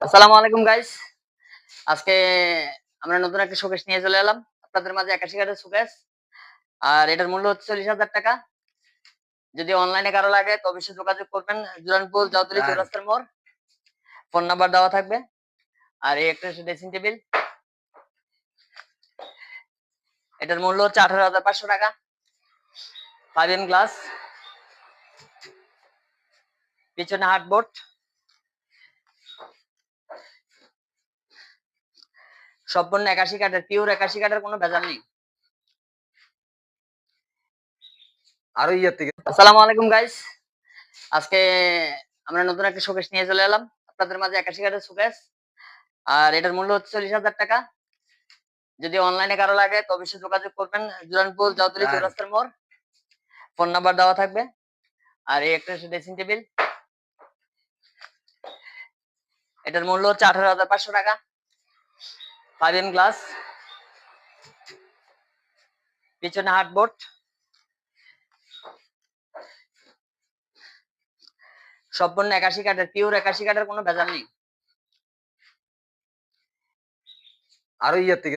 আসসালামু আলাইকুম গাইস। আজকে আমরা নতুন একটা শোকেস নিয়ে চলে এলাম আপনাদের মাঝে। 81 কাঠের শোকেস, আর এটার মূল্য হচ্ছে 40,000 টাকা। যদি অনলাইনে কারো লাগে তো অবশ্যই যোগাযোগ করবেন। জুরানপুর জাউতলি তাই? চৌরাস্তার মোড়। ফোন নাম্বার দেওয়া থাকবে। আর এই একটা ড্রেসিং টেবিল, এটার মূল্য হচ্ছে 18,500 টাকা। 5M গ্লাস, পিছনে হার্ডবোর্ড, সম্পূর্ণ 81 কাঠের, পিওর 81 কাঠের, কোনো ভেজাল নেই। আরো ইয়ার থেকে আসসালামু আলাইকুম গাইস। আজকে আমরা নতুন একটা শোকেস নিয়ে চলে এলাম আপনাদের মাঝে। 81 কাঠের শোকেস, আর এটার মূল্য হচ্ছে 40,000 টাকা। যদি অনলাইনে কারো লাগে তো অবশ্যই যোগাযোগ করবেন। জুরানপুর জাউতলি তাই? চৌরাস্তার মোড়। ফোন নাম্বার দেওয়া থাকবে। আর এই একটা ড্রেসিং টেবিল, এটার মূল্য হচ্ছে 18,500 টাকা। 5M গ্লাস, পিছনে হার্ডবোর্ড, সম্পূর্ণ 81 কাঠের, পিওর 81 কাঠের, কোনো ভেজাল নেই। আরো ইয়ার থেকে